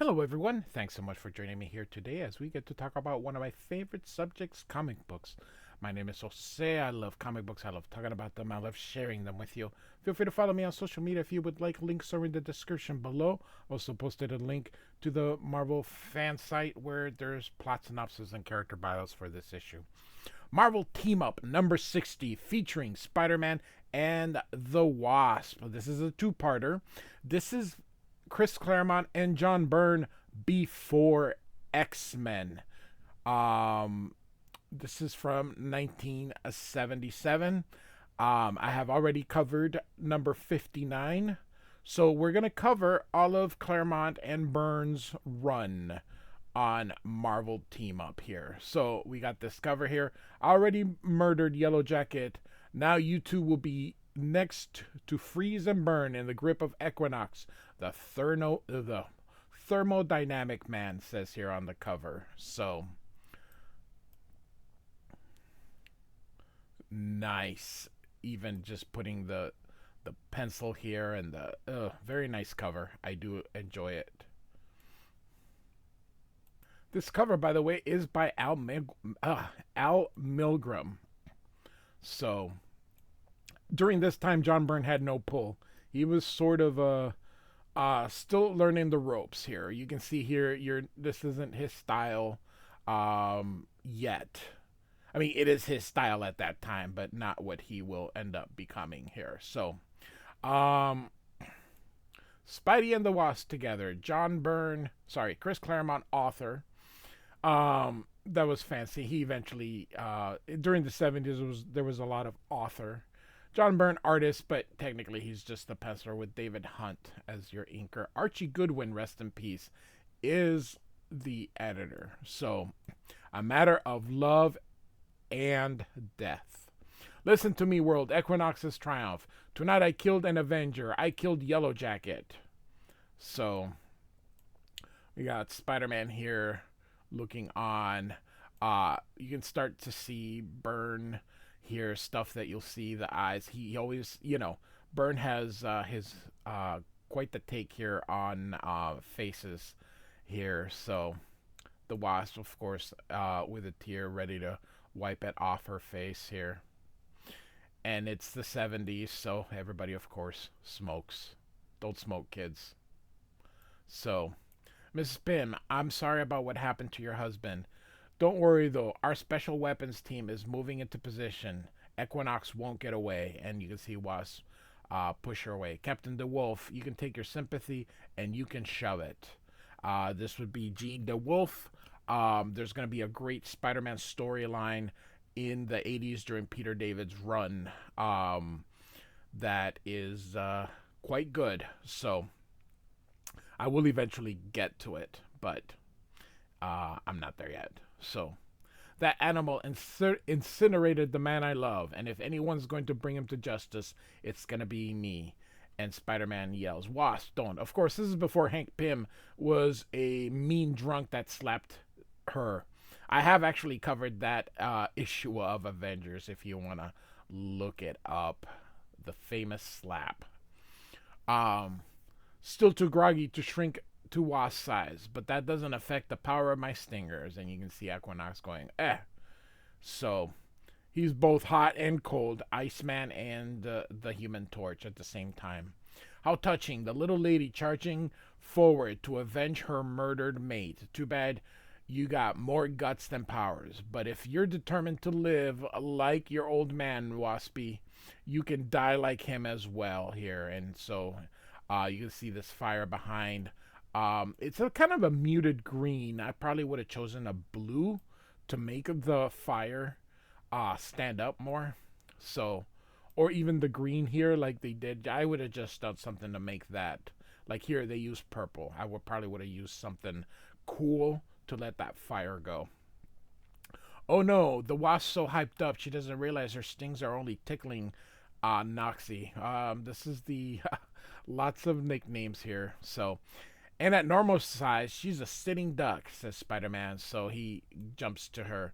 Hello, everyone. Thanks so much for joining me here today as we get to talk about one of my favorite subjects, comic books. My name is Jose. I love comic books. I love talking about them. I love sharing them with you. Feel free to follow me on social media if you would like. Links are in the description below. Also posted a link to the Marvel fan site where there's plot synopsis and character bios for this issue. Marvel Team Up number 60 featuring Spider-Man and the Wasp. This is a two-parter. This is Chris Claremont and John Byrne before X-Men. This is from 1977. I have already covered number 59. So we're going to cover all of Claremont and Byrne's run on Marvel Team Up here. So we got this cover here. I already murdered Yellow Jacket. Now you two will be next to freeze and burn in the grip of Equinox, the thermodynamic man, says here on the cover. So nice. Even just putting the pencil here and the very nice cover. I do enjoy it. This cover, by the way, is by Al Milgrom. So during this time, John Byrne had no pull. He was sort of still learning the ropes here. You can see here, this isn't his style yet. I mean, it is his style at that time, but not what he will end up becoming here. So, Spidey and the Wasp together. Chris Claremont, author. That was fancy. He eventually, during the 70s, there was a lot of author. John Byrne, artist, but technically he's just the penciler with David Hunt as your inker. Archie Goodwin, rest in peace, is the editor. So, a matter of love and death. Listen to me, world. Equinox's triumph. Tonight I killed an Avenger. I killed Yellow Jacket. So, we got Spider-Man here looking on. You can start to see Byrne here, stuff that you'll see, the eyes. He always, Byrne has his quite the take here on faces here. So the Wasp, of course, with a tear ready to wipe it off her face here. And it's the 70s, so everybody, of course, smokes. Don't smoke, kids. So, Mrs. Pym, I'm sorry about what happened to your husband. Don't worry, though. Our special weapons team is moving into position. Equinox won't get away. And you can see Wasp push her away. Captain DeWolf, you can take your sympathy and you can shove it. This would be Gene DeWolf. There's going to be a great Spider-Man storyline in the 80s during Peter David's run that is quite good. So I will eventually get to it, but I'm not there yet. So that animal incinerated the man I love, and if anyone's going to bring him to justice, it's going to be me. And Spider-Man yells, Wasp, don't. Of course, this is before Hank Pym was a mean drunk that slapped her. I have actually covered that issue of Avengers if you want to look it up. The famous slap. Still too groggy to shrink to Wasp size, but that doesn't affect the power of my stingers. And you can see Equinox going, eh. So he's both hot and cold, Iceman and the Human Torch at the same time. How touching, the little lady charging forward to avenge her murdered mate. Too bad you got more guts than powers, but if you're determined to live like your old man, Waspy, you can die like him as well here. And so you can see this fire behind. It's a kind of a muted green. I probably would have chosen a blue to make the fire stand up more. So, or even the green here like they did. I would have just done something to make that. Like here they use purple. I probably would have used something cool to let that fire go. Oh no, the Wasp's so hyped up she doesn't realize her stings are only tickling Noxie. This is the lots of nicknames here. So, and at normal size, she's a sitting duck, says Spider-Man, so he jumps to her.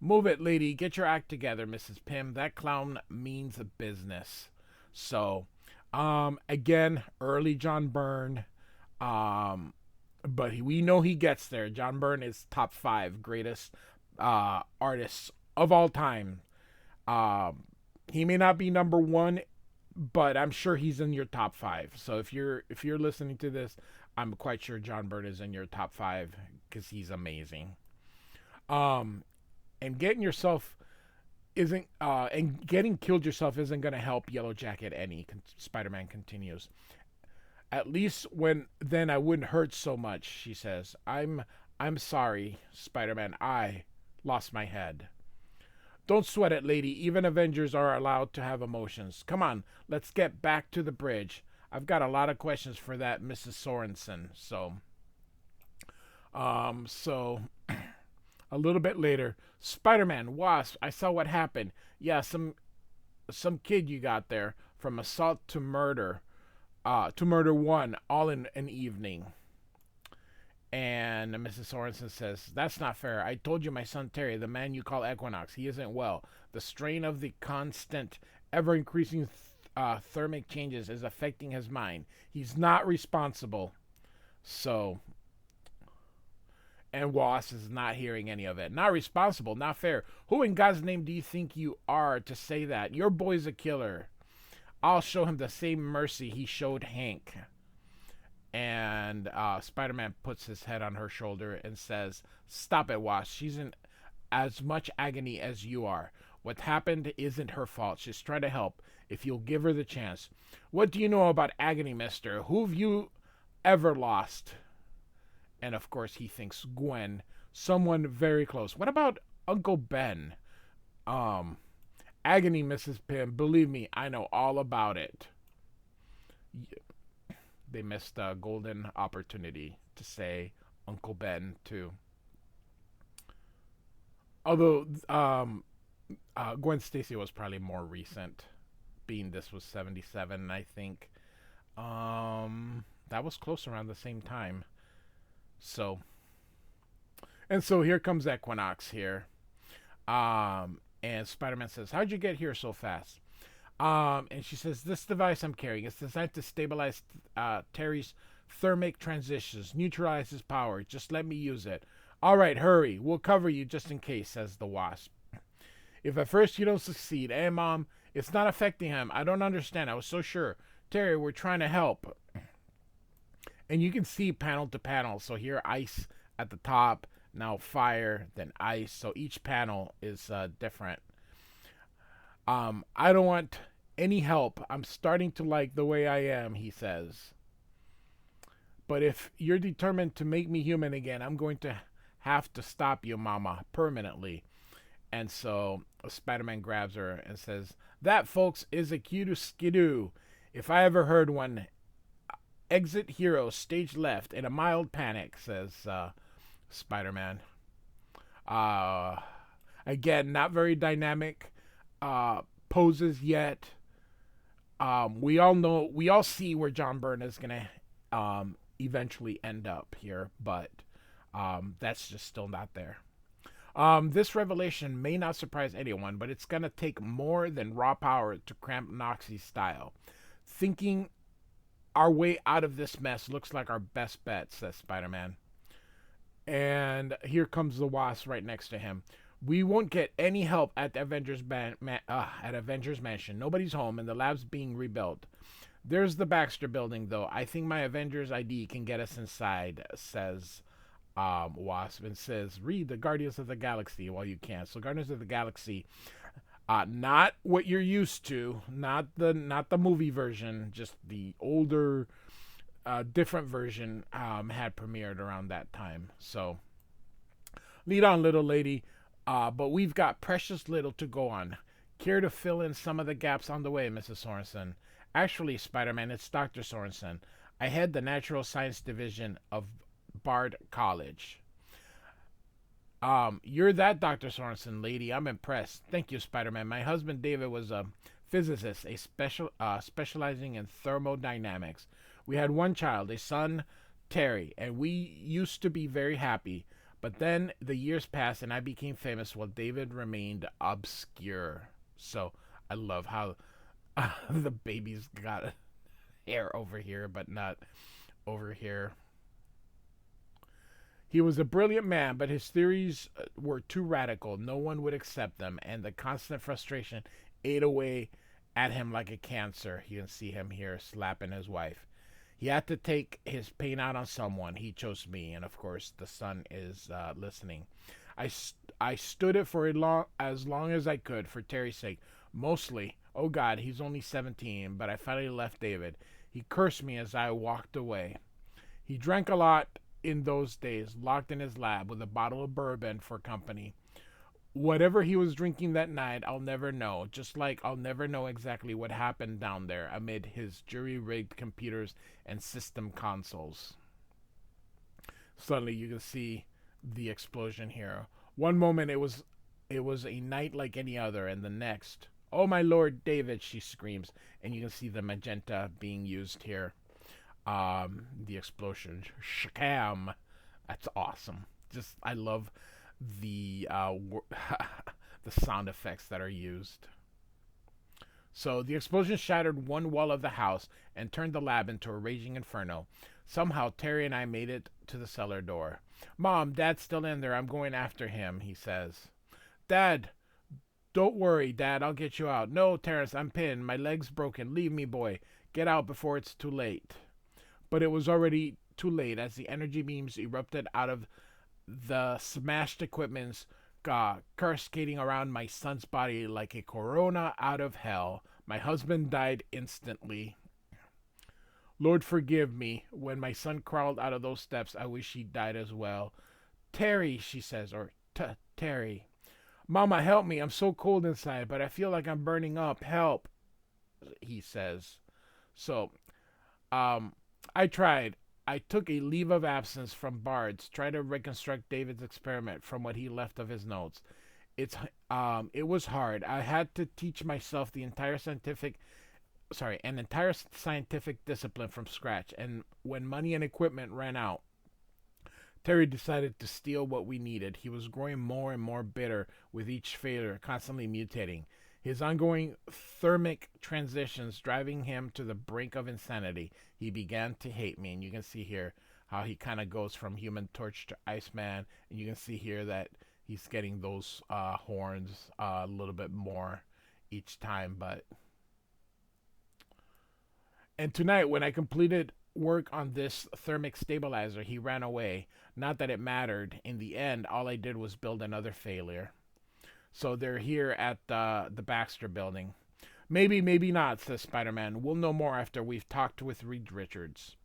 Move it, lady. Get your act together, Mrs. Pym. That clown means business. So, again, early John Byrne. but we know he gets there. John Byrne is top five greatest artists of all time. Um, he may not be number one, but I'm sure he's in your top five. So if you're listening to this, I'm quite sure John Byrne is in your top five because he's amazing. Um, and getting yourself isn't and getting killed yourself isn't going to help Yellow Jacket any. Spider-Man continues. At least when then I wouldn't hurt so much, she says. I'm sorry, Spider-Man. I lost my head. Don't sweat it, lady. Even Avengers are allowed to have emotions. Come on, let's get back to the bridge. I've got a lot of questions for that Mrs. Sorensen. So a little bit later, Spider-Man, Wasp, I saw what happened. Yeah, some kid you got there from assault to murder one, all in an evening. And Mrs. Sorensen says, "That's not fair. I told you my son Terry, the man you call Equinox, he isn't well. The strain of the constant, ever increasing thermic changes is affecting his mind. He's not responsible." So, and Wass is not hearing any of it. Not responsible, not fair. Who in God's name do you think you are to say that? Your boy's a killer. I'll show him the same mercy he showed Hank. And Spider-Man puts his head on her shoulder and says, "Stop it, Wash. She's in as much agony as you are. What happened isn't her fault. She's trying to help, if you'll give her the chance. What do you know about agony, mister? Who've you ever lost?" And of course he thinks Gwen, someone very close. What about Uncle Ben? Um, Agony, Mrs. Pym. Believe me, I know all about it. They missed a golden opportunity to say Uncle Ben too. Although Gwen Stacy was probably more recent, being this was 77, I think. That was close around the same time. So, and so here comes Equinox here. And Spider-Man says, "How'd you get here so fast?" And she says, "This device I'm carrying is designed to stabilize Terry's thermic transitions, neutralize his power. Just let me use it." "All right, hurry. We'll cover you just in case," says the Wasp. "If at first you don't succeed, Mom, it's not affecting him. I don't understand. I was so sure. Terry, we're trying to help." And you can see panel to panel. So here, ice at the top, now fire, then ice. So each panel is different. "I don't want any help. I'm starting to like the way I am," he says. "But if you're determined to make me human again, I'm going to have to stop you, Mama, permanently." And so Spider-Man grabs her and says, "That, folks, is a cue skidoo. If I ever heard one. Exit hero, stage left, in a mild panic," says Spider-Man. Uh, Again, not very dynamic poses yet. We all see where John Byrne is gonna eventually end up here, but that's just still not there. This revelation may not surprise anyone, but it's gonna take more than raw power to cramp Noxie's style. Thinking our way out of this mess looks like our best bet, says Spider-Man. And here comes the Wasp right next to him. "We won't get any help at the Avengers Mansion. Nobody's home, and the lab's being rebuilt. There's the Baxter Building, though. I think my Avengers ID can get us inside," says Wasp, and says, "Read the Guardians of the Galaxy while you can." So Guardians of the Galaxy, not what you're used to, not the movie version, just the older, different version had premiered around that time. So, lead on, little lady. But we've got precious little to go on. Care to fill in some of the gaps on the way, Mrs. Sorensen? Actually, Spider-Man, it's Dr. Sorensen. I head the Natural Science Division of Bard College. You're that Dr. Sorensen, lady. I'm impressed. Thank you, Spider-Man. My husband David was a physicist, specializing in thermodynamics. We had one child, a son, Terry, and we used to be very happy. But then the years passed and I became famous while David remained obscure. So I love how the baby's got hair over here, but not over here. He was a brilliant man, but his theories were too radical. No one would accept them, and the constant frustration ate away at him like a cancer. You can see him here slapping his wife. He had to take his pain out on someone. He chose me, and of course, the son is listening. I stood it for as long as I could for Terry's sake. Mostly, oh God, he's only 17, but I finally left David. He cursed me as I walked away. He drank a lot in those days, locked in his lab with a bottle of bourbon for company. Whatever he was drinking that night, I'll never know, just like I'll never know exactly what happened down there amid his jury-rigged computers and system consoles. Suddenly you can see the explosion here. One moment it was a night like any other, and the next, oh my Lord David, she screams, and you can see the magenta being used here. The explosion, shakam. That's awesome. Just I love the the sound effects that are used. So the explosion shattered one wall of the house and turned the lab into a raging inferno. Somehow Terry and I made it to the cellar door. Mom, Dad's still in there. I'm going after him, he says. Dad, don't worry, Dad. I'll get you out. No, Terrence, I'm pinned. My leg's broken. Leave me, boy. Get out before it's too late. But it was already too late as the energy beams erupted out of the smashed equipment's cascading around my son's body like a corona out of hell. My husband died instantly. Lord forgive me. When my son crawled out of those steps, I wish he died as well. Terry, she says, or Terry. Mama, help me. I'm so cold inside, but I feel like I'm burning up. Help, he says. So, I tried. I took a leave of absence from Bard's, tried to reconstruct David's experiment from what he left of his notes. It was hard. I had to teach myself an entire scientific discipline from scratch. And when money and equipment ran out, Terry decided to steal what we needed. He was growing more and more bitter with each failure, constantly mutating. His ongoing thermic transitions driving him to the brink of insanity. He began to hate me, and you can see here how he kind of goes from Human Torch to Iceman, and you can see here that he's getting those horns a little bit more each time. And tonight, when I completed work on this thermic stabilizer, he ran away. Not that it mattered. In the end, all I did was build another failure. So they're here at the Baxter building. Maybe, maybe not, says Spider-Man. We'll know more after we've talked with Reed Richards.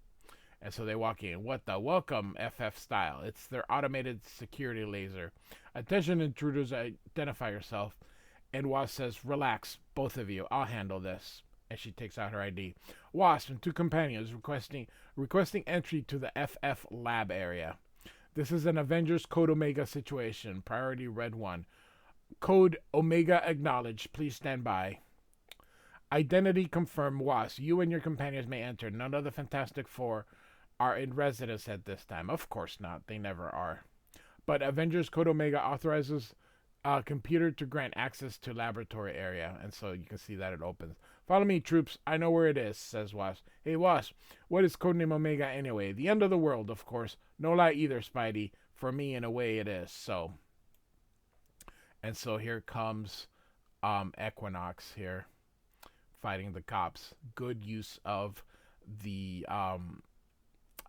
And so they walk in. What the? Welcome, FF Style. It's their automated security laser. Attention intruders, identify yourself. And Wasp says, relax, both of you. I'll handle this. And she takes out her ID. Wasp and two companions requesting entry to the FF lab area. This is an Avengers Code Omega situation. Priority Red 1. Code Omega acknowledged. Please stand by. Identity confirmed. Wasp, you and your companions may enter. None of the Fantastic Four are in residence at this time. Of course not. They never are. But Avengers Code Omega authorizes a computer to grant access to laboratory area. And so you can see that it opens. Follow me, troops. I know where it is, says Wasp. Hey, Wasp, what is Codename Omega anyway? The end of the world, of course. No lie either, Spidey. For me, in a way, it is. And so here comes Equinox here fighting the cops. Good use of the, I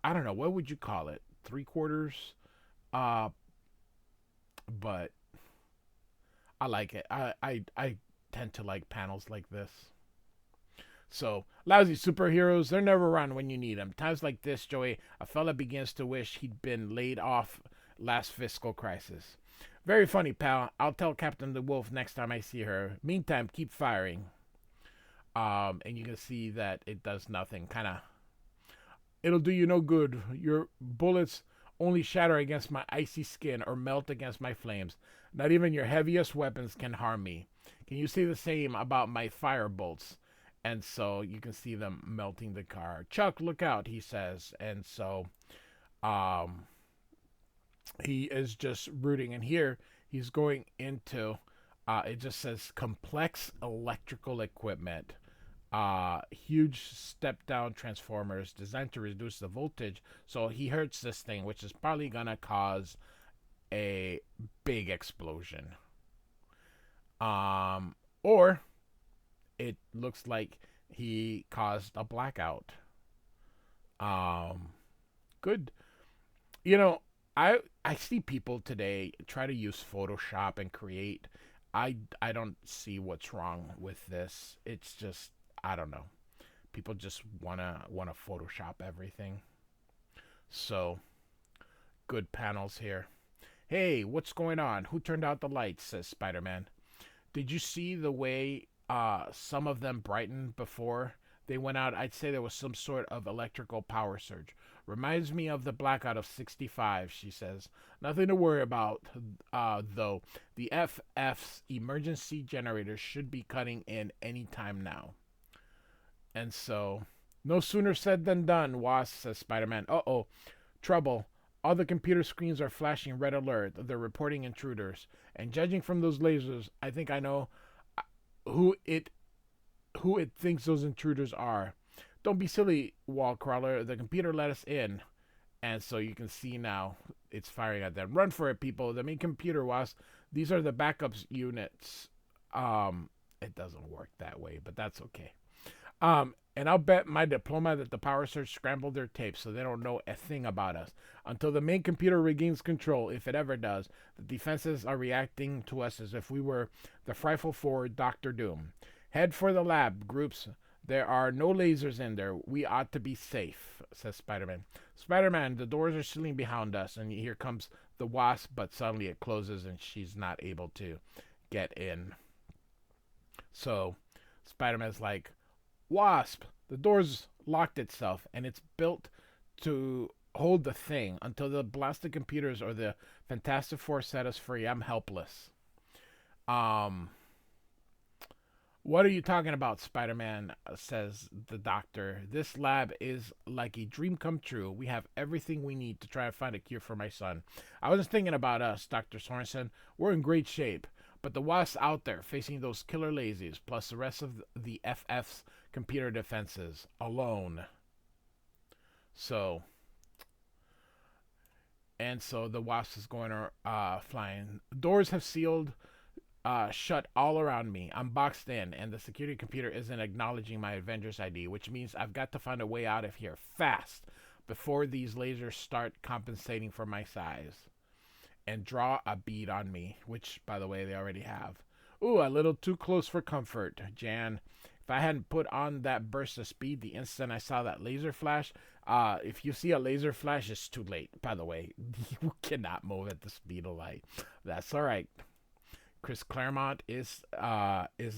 don't know, what would you call it? 3/4? But I like it. I tend to like panels like this. So, lousy superheroes, they're never around when you need them. Times like this, Joey, a fella begins to wish he'd been laid off last fiscal crisis. Very funny, pal. I'll tell Captain the Wolf next time I see her. Meantime, keep firing. And you can see that it does nothing. It'll do you no good. Your bullets only shatter against my icy skin or melt against my flames. Not even your heaviest weapons can harm me. Can you say the same about my fire bolts? And so you can see them melting the car. Chuck, look out, he says. And so he is just rooting. And here he's going into, it just says complex electrical equipment. huge step down transformers designed to reduce the voltage. So he hurts this thing, which is probably gonna cause a big explosion. Or it looks like he caused a blackout. Um, Good. You know, I see people today try to use Photoshop and create. I don't see what's wrong with this. It's just I don't know. People just wanna Photoshop everything. So good panels here. Hey, what's going on? Who turned out the lights? Says Spider Man. Did you see the way some of them brightened before they went out? I'd say there was some sort of electrical power surge. Reminds me of the blackout of 65, she says. Nothing to worry about, though. The FF's emergency generators should be cutting in any time now. And so, no sooner said than done, Wasp, says Spider Man. Uh oh, trouble. All the computer screens are flashing red alert. They're reporting intruders. And judging from those lasers, I think I know uh, who it who it thinks those intruders are. Don't be silly, wall crawler. The computer let us in. And so you can see now it's firing at them. Run for it, people. The main computer was. These are the backups units. It doesn't work that way, but that's okay. And I'll bet my diploma that the power surge scrambled their tapes so they don't know a thing about us. Until the main computer regains control, if it ever does, the defenses are reacting to us as if we were the frightful four Doctor Doom. Head for the lab, groups. There are no lasers in there. We ought to be safe, says Spider-Man. Spider-Man, the doors are sealing behind us, and here comes the Wasp, but suddenly it closes and she's not able to get in. So Spider-Man's like, Wasp, the door's locked itself, and it's built to hold the thing. Until the blasted computers or the Fantastic Four set us free, I'm helpless. Um, what are you talking about, Spider-Man? Says the doctor. This lab is like a dream come true. We have everything we need to try and find a cure for my son. I was thinking about us, Dr. Sorensen. We're in great shape. But the Wasp's out there facing those killer lasers, plus the rest of the FF's computer defenses, alone. So, and so the Wasp is going flying. Doors have sealed shut all around me. I'm boxed in, and the security computer isn't acknowledging my Avengers ID, which means I've got to find a way out of here fast before these lasers start compensating for my size and draw a bead on me, which, by the way, they already have. Ooh, a little too close for comfort, Jan. If I hadn't put on that burst of speed the instant I saw that laser flash, if you see a laser flash, it's too late, by the way. You cannot move at the speed of light. That's all right. Chris Claremont is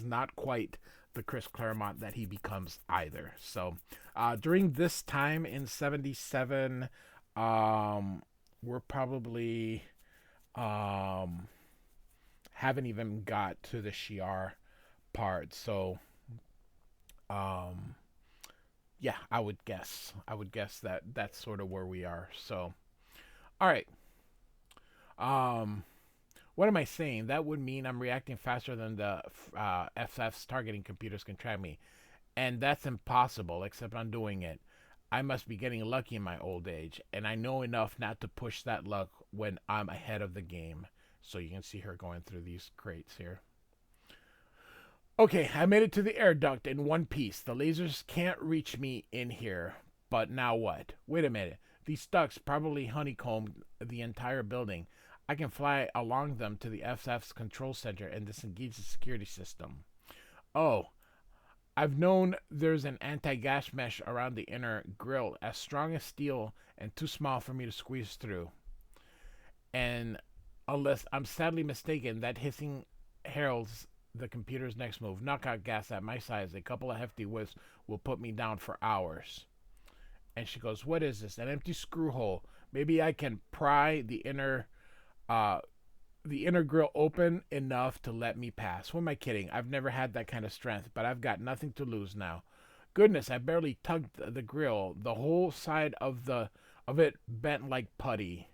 not quite the Chris Claremont that he becomes either. So during this time in 77, we're probably haven't even got to the Shi'ar part. So yeah, I would guess that that's sort of where we are. So all right. What am I saying? That would mean I'm reacting faster than the FF's targeting computers can track me. And that's impossible, except I'm doing it. I must be getting lucky in my old age, and I know enough not to push that luck when I'm ahead of the game. So you can see her going through these crates here. Okay, I made it to the air duct in one piece. The lasers can't reach me in here. But now what? Wait a minute. These ducts probably honeycombed the entire building. I can fly along them to the FF's control center and disengage the security system. Oh, I've known there's an anti-gas mesh around the inner grill, as strong as steel and too small for me to squeeze through. And unless I'm sadly mistaken, that hissing heralds the computer's next move. Knockout gas at my size, a couple of hefty whiffs will put me down for hours. And she goes, what is this? An empty screw hole. Maybe I can pry the inner grill open enough to let me pass. Who am I kidding? I've never had that kind of strength, but I've got nothing to lose now. Goodness, I barely tugged the grill. The whole side of it bent like putty.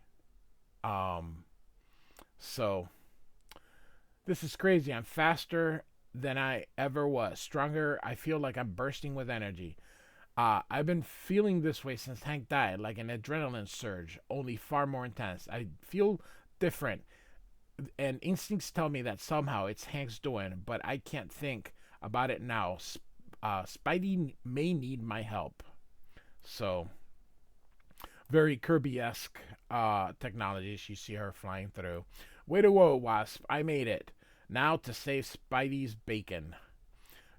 So this is crazy. I'm faster than I ever was. Stronger. I feel like I'm bursting with energy. I've been feeling this way since Hank died, like an adrenaline surge, only far more intense. I feel different, and instincts tell me that somehow it's Hank's doing, but I can't think about it now. Spidey may need my help. So, very Kirby-esque technologies. You see her flying through. Way to go, Wasp. I made it. Now to save Spidey's bacon.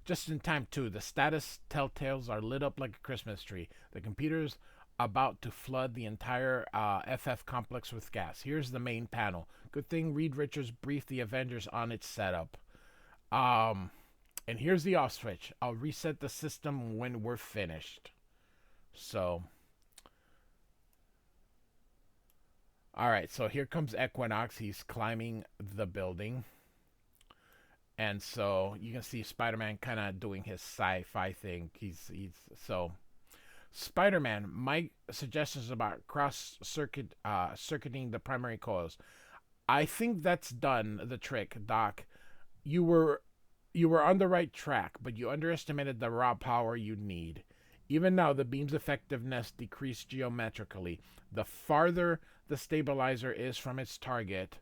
Just in time, too. The status telltales are lit up like a Christmas tree. The computer's about to flood the entire FF complex with gas. Here's the main panel. Good thing Reed Richards briefed the Avengers on its setup. And here's the off switch. I'll reset the system when we're finished. So, alright, so here comes Equinox. He's climbing the building. And so you can see Spider-Man kind of doing his sci-fi thing. He's so Spider-Man. My suggestions about circuiting the primary coils. I think that's done the trick, Doc. You were on the right track, but you underestimated the raw power you need. Even now, the beam's effectiveness decreased geometrically. The farther the stabilizer is from its target,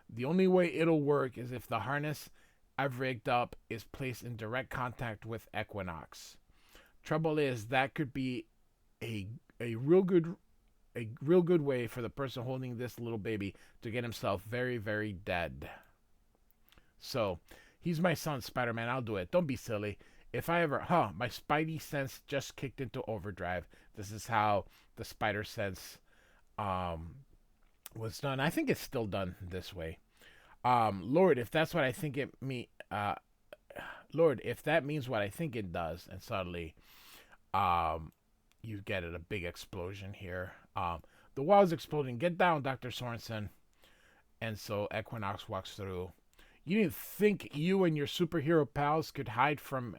the only way it'll work is if the harness I've rigged up is placed in direct contact with Equinox. Trouble is, that could be a real good way for the person holding this little baby to get himself very, very dead. So, he's my son, Spider-Man. I'll do it. Don't be silly. If I ever... my Spidey sense just kicked into overdrive. This is how the Spider sense was done. I think it's still done this way. Lord, if that's what I think it Lord, if that means what I think it does, and suddenly, you get a big explosion here. The wall is exploding. Get down, Dr. Sorensen. And so Equinox walks through. You didn't think you and your superhero pals could hide from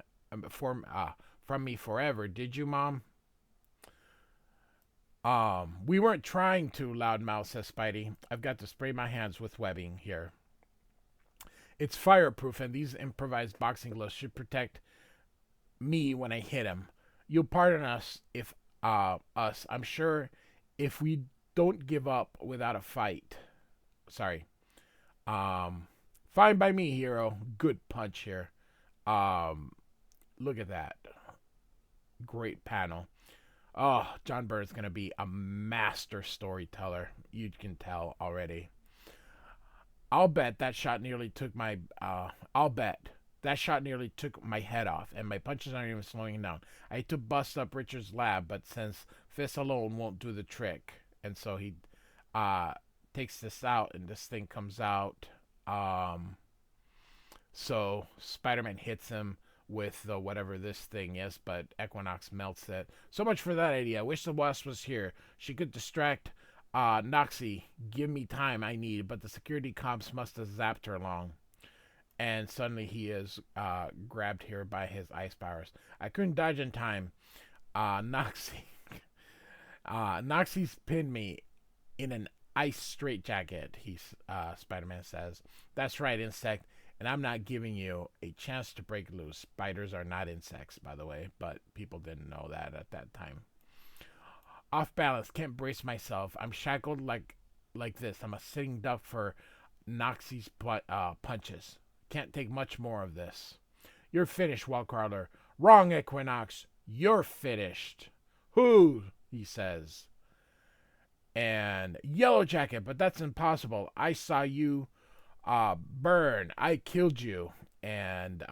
me forever, did you, Mom? We weren't trying to, Loudmouth, says Spidey. I've got to spray my hands with webbing here. It's fireproof, and these improvised boxing gloves should protect me when I hit him. You'll pardon us if I'm sure if we don't give up without a fight. Sorry. Fine by me, hero. Good punch here. Look at that. Great panel. Oh, John Byrne's going to be a master storyteller. You can tell already. I'll bet that shot nearly took my head off, and my punches aren't even slowing down. I had to bust up Richard's lab, but since fists alone won't do the trick, and so he takes this out, and this thing comes out. So Spider-Man hits him with the whatever this thing is, but Equinox melts it. So much for that idea. I wish the Wasp was here. She could distract Noxie, give me time I need, but the security cops must have zapped her along. And suddenly he is grabbed here by his ice powers. I couldn't dodge in time. Noxie's pinned me in an ice straitjacket, Spider-Man says. That's right, insect, and I'm not giving you a chance to break loose. Spiders are not insects, by the way, but people didn't know that at that time. Off balance, can't brace myself. I'm shackled like this. I'm a sitting duck for Noxie's punches. Can't take much more of this. You're finished, Wallcrawler. Wrong, Equinox. You're finished. Who? He says. And Yellow Jacket, but that's impossible. I saw you burn. I killed you. And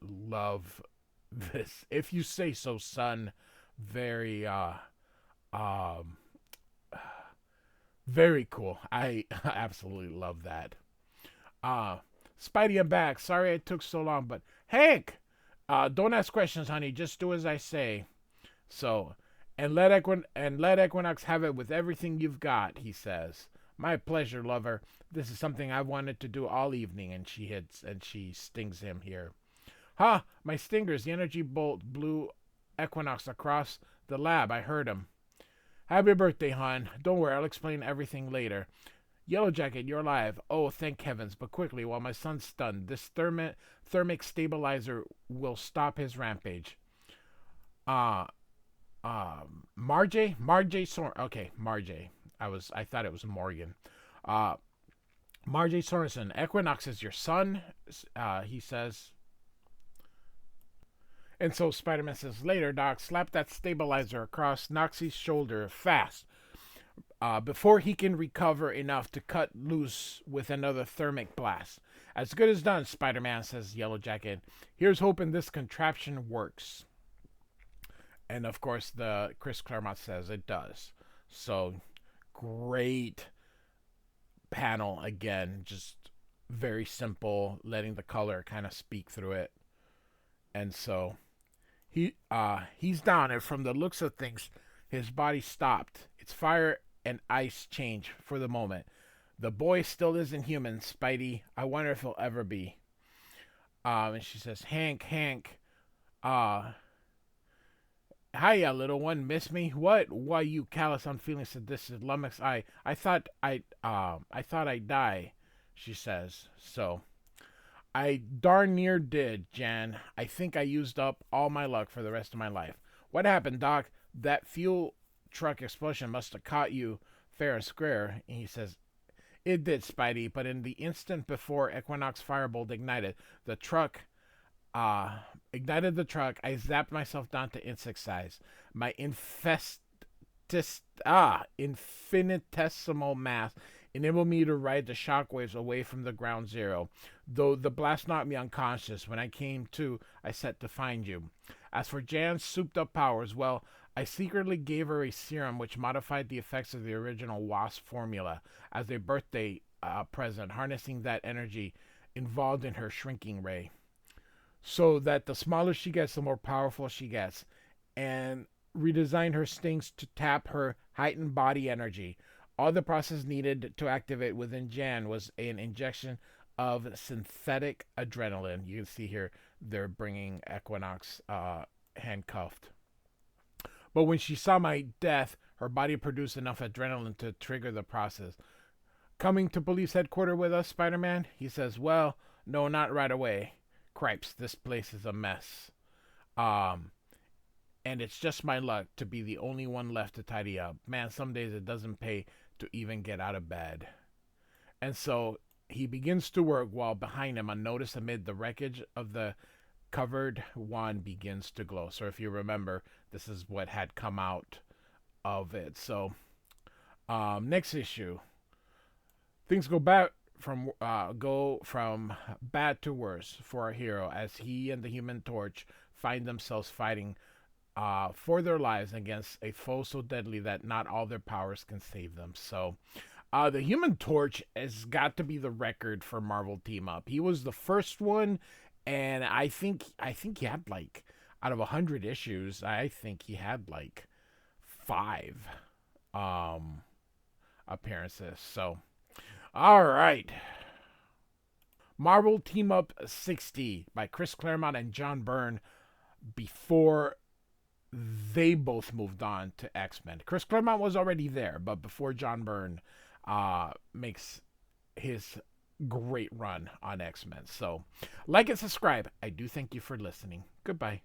love this. If you say so, son. Very very cool. I absolutely love that. Spidey, I'm back. Sorry it took so long, but Hank, don't ask questions, honey. Just do as I say. So, and let Equinox have it with everything you've got, he says. My pleasure, lover. This is something I've wanted to do all evening, and she stings him here. Ha! My stingers. The energy bolt blew Equinox across the lab. I heard him. Happy birthday, hon. Don't worry, I'll explain everything later. Yellow Jacket, you're alive. Oh, thank heavens. But quickly, while my son's stunned, this thermic stabilizer will stop his rampage. Uh, Marjay okay, Marjay. I thought it was Morgan. Uh, Marjay Sorensen, Equinox is your son, he says. And so Spider-Man says, later, Doc, slap that stabilizer across Noxie's shoulder fast, before he can recover enough to cut loose with another thermic blast. As good as done, Spider-Man, says Yellow Jacket. Here's hoping this contraption works. And of course, the Chris Claremont says it does. So great panel again, just very simple, letting the color kind of speak through it. And so he's down, and from the looks of things, his body stopped. It's fire and ice change for the moment. The boy still isn't human, Spidey. I wonder if he'll ever be. And she says, Hank, hiya, little one, miss me? What? Why, you callous, unfeeling, sadistic lummox? I thought I'd die, she says. So, I darn near did, Jan. I think I used up all my luck for the rest of my life. What happened, Doc? That fuel truck explosion must have caught you fair and square. And he says, it did, Spidey, but in the instant before Equinox Firebolt ignited the truck, I zapped myself down to insect size. My infinitesimal mass enabled me to ride the shockwaves away from the ground zero. Though the blast knocked me unconscious, when I came to, I set to find you. As for Jan's souped-up powers, well, I secretly gave her a serum which modified the effects of the original Wasp formula as a birthday present, harnessing that energy involved in her shrinking ray, so that the smaller she gets, the more powerful she gets, and redesign her stings to tap her heightened body energy. All the process needed to activate within Jan was an injection of synthetic adrenaline. You can see here they're bringing Equinox handcuffed. But when she saw my death, her body produced enough adrenaline to trigger the process. Coming to police headquarters with us, Spider-Man? He says, well, no, not right away. Cripes, this place is a mess. And it's just my luck to be the only one left to tidy up. Man, some days it doesn't pay to even get out of bed. And so he begins to work while behind him, unnoticed amid the wreckage of the covered wand, begins to glow. So if you remember, this is what had come out of it. So next issue, things go from bad to worse for our hero as he and the Human Torch find themselves fighting for their lives against a foe so deadly that not all their powers can save them. So the Human Torch has got to be the record for Marvel team up. He was the first one, and I think he had, like, out of 100 issues, I think he had like 5 appearances. So all right. Marvel Team Up 60 by Chris Claremont and John Byrne before they both moved on to X-Men. Chris Claremont was already there, but before John Byrne makes his great run on X-Men. So, like and subscribe. I do thank you for listening. Goodbye.